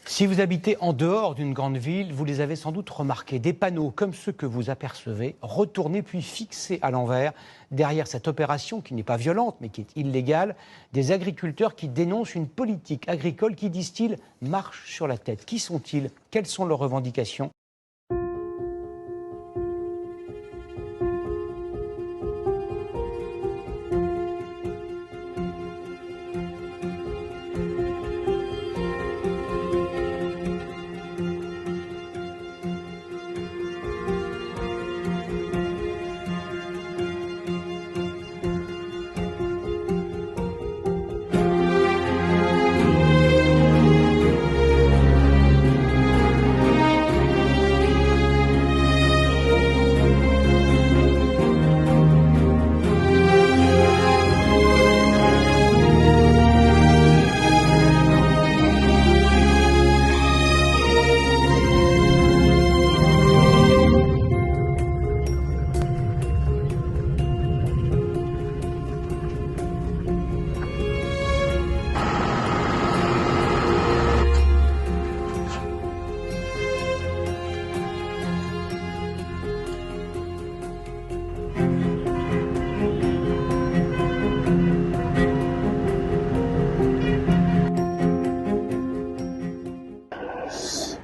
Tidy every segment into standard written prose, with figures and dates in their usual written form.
Si vous habitez en dehors d'une grande ville, vous les avez sans doute remarqués. Des panneaux comme ceux que vous apercevez, retournés puis fixés à l'envers. Derrière cette opération qui n'est pas violente mais qui est illégale, des agriculteurs qui dénoncent une politique agricole qui, disent-ils, marche sur la tête. Qui sont-ils? Quelles sont leurs revendications?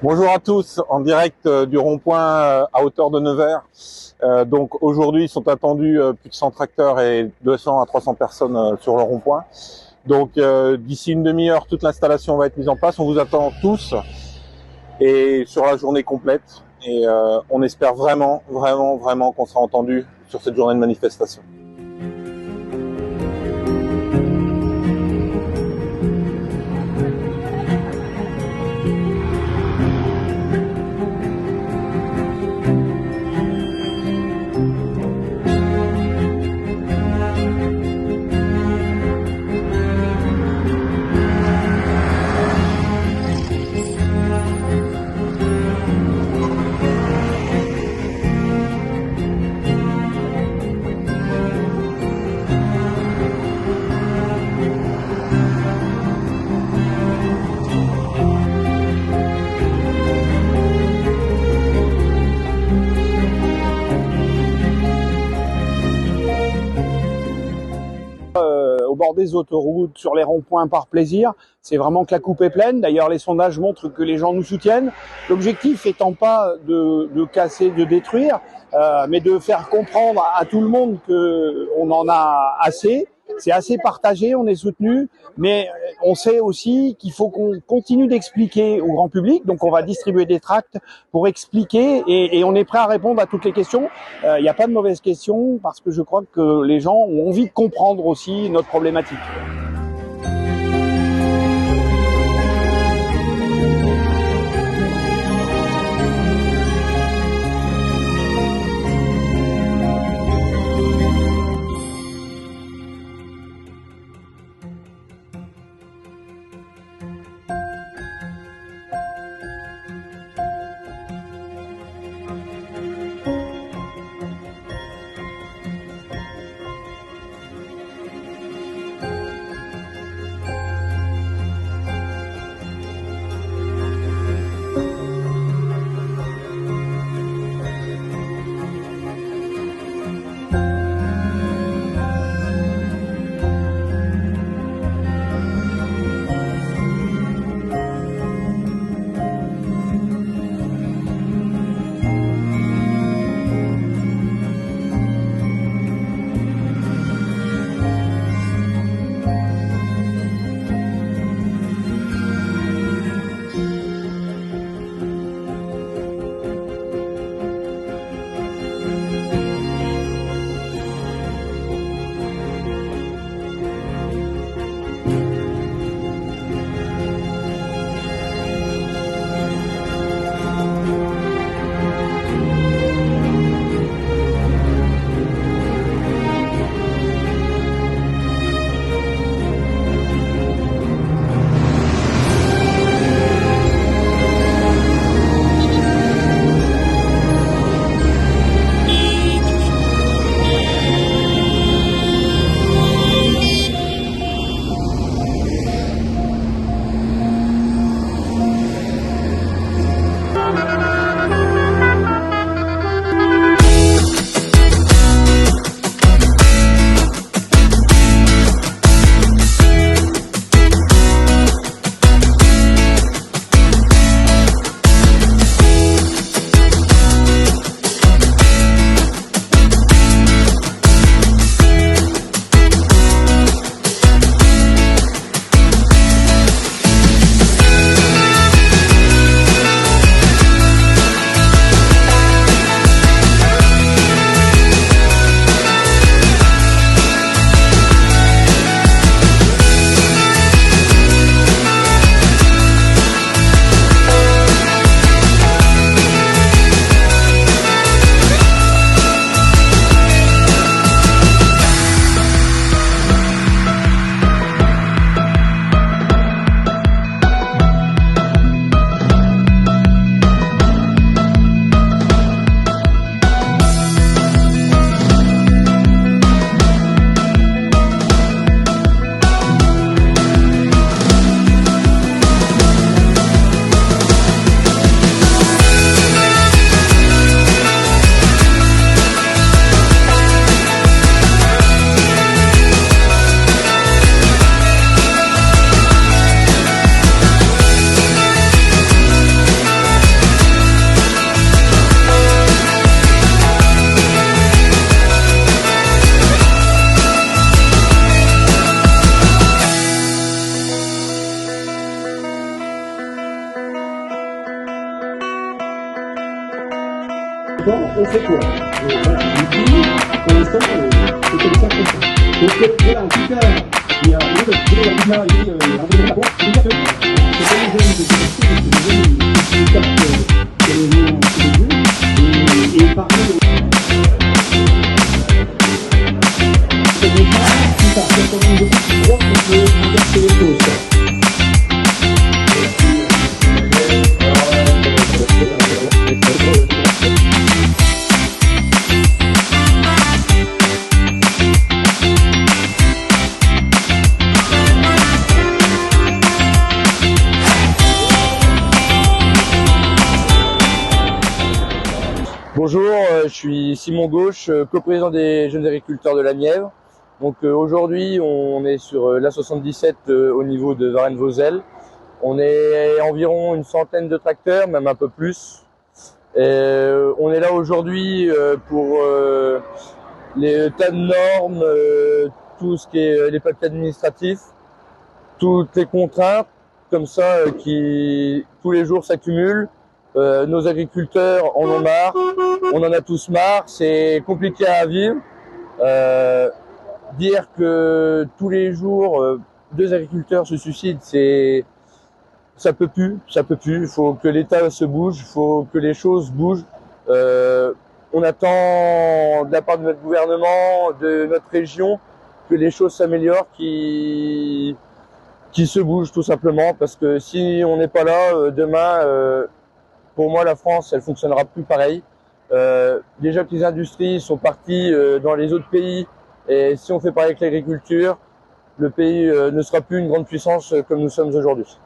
Bonjour à tous, en direct du rond-point à hauteur de Nevers. Donc aujourd'hui, sont attendus plus de 100 tracteurs et 200 à 300 personnes sur le rond-point. Donc d'ici une demi-heure, toute l'installation va être mise en place. On vous attend tous et sur la journée complète. Et on espère vraiment qu'on sera entendu sur cette journée de manifestation. Au bord des autoroutes, sur les ronds-points par plaisir, c'est vraiment que la coupe est pleine. D'ailleurs, les sondages montrent que les gens nous soutiennent. L'objectif étant pas de casser, de détruire, mais de faire comprendre à tout le monde qu'on en a assez. C'est assez partagé, on est soutenu, mais on sait aussi qu'il faut qu'on continue d'expliquer au grand public. Donc on va distribuer des tracts pour expliquer et on est prêt à répondre à toutes les questions. Il n'y a pas de mauvaises questions parce que je crois que les gens ont envie de comprendre aussi notre problématique. maintenant, on fait quoi? Voilà, je vous dis, pour l'instant, c'est comme ça qu'on fait. Donc voilà, en tout cas, il y a un peu de il y a un peu de rapport. Je veux dire que c'est pas les jeunes de c'est des jeunes qui sont les noms sur les yeux. Et parmi c'est des gens qui par certain nombre de choses qui croient qu'on peut inverser les choses. Bonjour, je suis Simon Gauche, coprésident des jeunes agriculteurs de la Nièvre. Donc aujourd'hui, on est sur l'A77 au niveau de Varennes-Vauzelles. On est environ une centaine de tracteurs, même un peu plus. On est là aujourd'hui pour les tas de normes, tout ce qui est les papiers administratifs, toutes les contraintes comme ça qui tous les jours s'accumulent. Nos agriculteurs en ont marre, on en a tous marre, c'est compliqué à vivre. Dire que tous les jours 2 agriculteurs se suicident, ça peut plus. Il faut que l'État se bouge, il faut que les choses bougent. On attend de la part de notre gouvernement, de notre région, que les choses s'améliorent, qui se bougent tout simplement, parce que si on n'est pas là demain. Pour moi, la France, elle fonctionnera plus pareil. Déjà que les industries sont parties dans les autres pays, et si on fait pareil avec l'agriculture, le pays ne sera plus une grande puissance comme nous sommes aujourd'hui.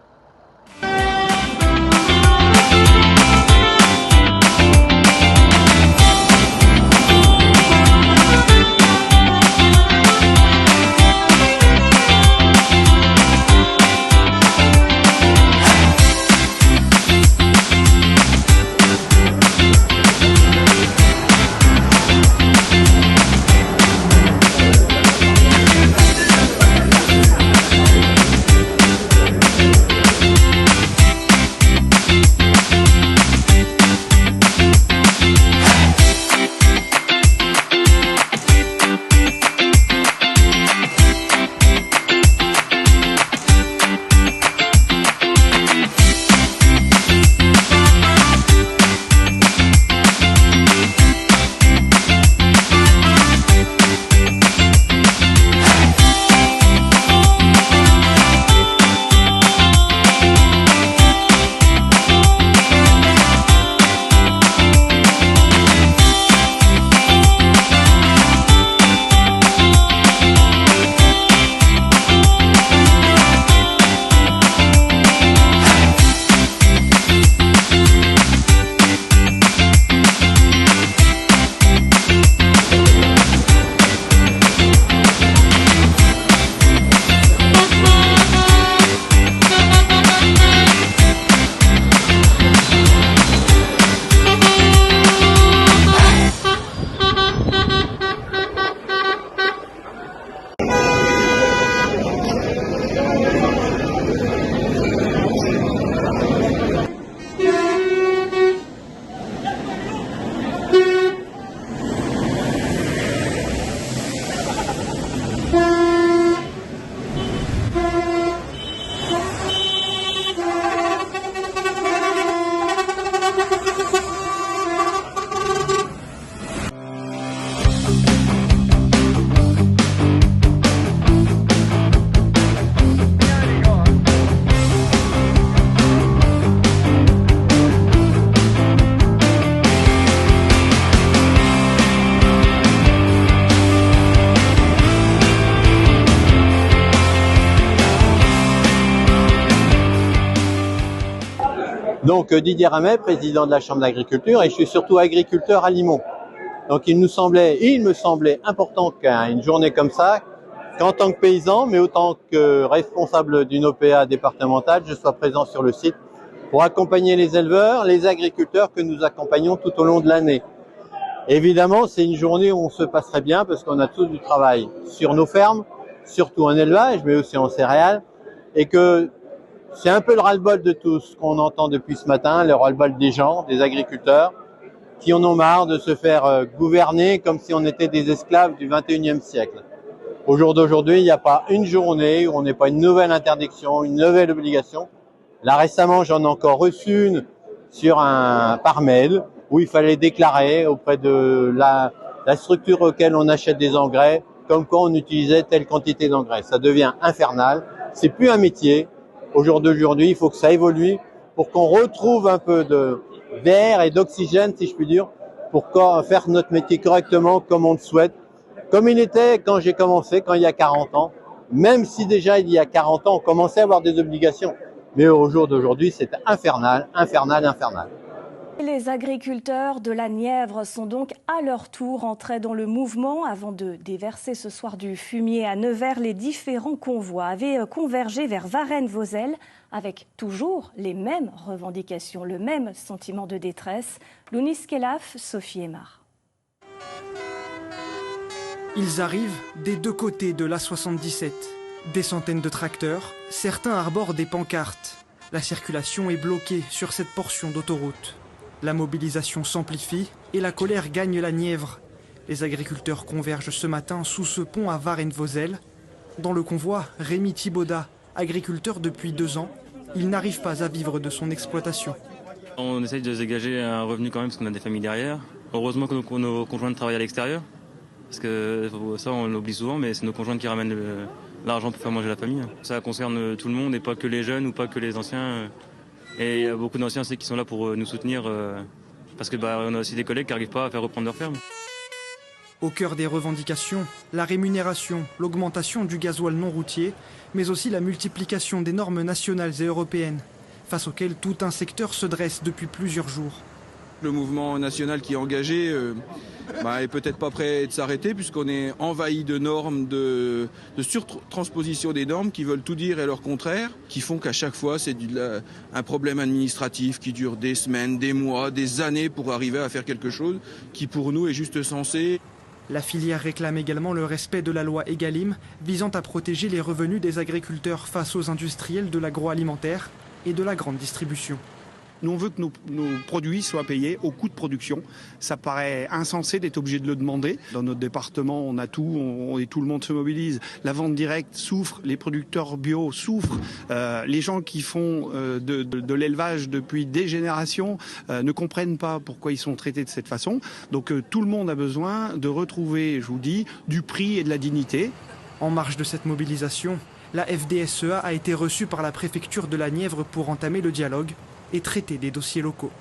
Donc Didier Ramet, président de la Chambre d'agriculture, et je suis surtout agriculteur à Limon. Donc il me semblait important qu'à une journée comme ça, qu'en tant que paysan, mais autant que responsable d'une OPA départementale, je sois présent sur le site pour accompagner les éleveurs, les agriculteurs que nous accompagnons tout au long de l'année. Évidemment, c'est une journée où on se passerait bien parce qu'on a tous du travail sur nos fermes, surtout en élevage, mais aussi en céréales, et que c'est un peu le ras-le-bol de tout ce qu'on entend depuis ce matin, le ras-le-bol des gens, des agriculteurs. qui en ont marre de se faire gouverner comme si on était des esclaves du 21e siècle. Au jour d'aujourd'hui, il n'y a pas une journée où on n'ait pas une nouvelle interdiction, une nouvelle obligation. Là, récemment, j'en ai encore reçu une par mail où il fallait déclarer auprès de la structure auquel on achète des engrais comme quoi on utilisait telle quantité d'engrais. Ça devient infernal. C'est plus un métier. Au jour d'aujourd'hui, il faut que ça évolue pour qu'on retrouve un peu d'air et d'oxygène, si je puis dire, pour faire notre métier correctement comme on le souhaite. Comme il était quand j'ai commencé, quand il y a 40 ans, même si déjà il y a 40 ans, on commençait à avoir des obligations. Mais au jour d'aujourd'hui, c'est infernal, infernal, infernal. Les agriculteurs de la Nièvre sont donc à leur tour entrés dans le mouvement. Avant de déverser ce soir du fumier à Nevers, les différents convois avaient convergé vers Varennes-Vauzelles avec toujours les mêmes revendications, le même sentiment de détresse. Lounis Kelaf, Sophie Aymar. Ils arrivent des deux côtés de l'A77. Des centaines de tracteurs, certains arborent des pancartes. La circulation est bloquée sur cette portion d'autoroute. La mobilisation s'amplifie et la colère gagne la Nièvre. Les agriculteurs convergent ce matin sous ce pont à Varennes-Vauzelles. Dans le convoi, Rémi Thibaudat, agriculteur depuis 2 ans, il n'arrive pas à vivre de son exploitation. On essaye de se dégager un revenu quand même parce qu'on a des familles derrière. Heureusement que nos conjoints travaillent à l'extérieur. Parce que ça, on l'oublie souvent, mais c'est nos conjoints qui ramènent l'argent pour faire manger la famille. Ça concerne tout le monde et pas que les jeunes ou pas que les anciens. Et il y a beaucoup d'anciens qui sont là pour nous soutenir parce que on a aussi des collègues qui n'arrivent pas à faire reprendre leur ferme. Au cœur des revendications, la rémunération, l'augmentation du gasoil non routier, mais aussi la multiplication des normes nationales et européennes, face auxquelles tout un secteur se dresse depuis plusieurs jours. Le mouvement national qui est engagé est peut-être pas prêt de s'arrêter puisqu'on est envahi de normes, de surtransposition des normes qui veulent tout dire et leur contraire, qui font qu'à chaque fois c'est un problème administratif qui dure des semaines, des mois, des années pour arriver à faire quelque chose qui pour nous est juste censé. La filière réclame également le respect de la loi Egalim visant à protéger les revenus des agriculteurs face aux industriels de l'agroalimentaire et de la grande distribution. Nous, on veut que nos produits soient payés au coût de production. Ça paraît insensé d'être obligé de le demander. Dans notre département, on a tout, et tout le monde se mobilise. La vente directe souffre, les producteurs bio souffrent. Les gens qui font de l'élevage depuis des générations ne comprennent pas pourquoi ils sont traités de cette façon. Donc tout le monde a besoin de retrouver, je vous dis, du prix et de la dignité. En marge de cette mobilisation, la FDSEA a été reçue par la préfecture de la Nièvre pour entamer le dialogue et traiter des dossiers locaux.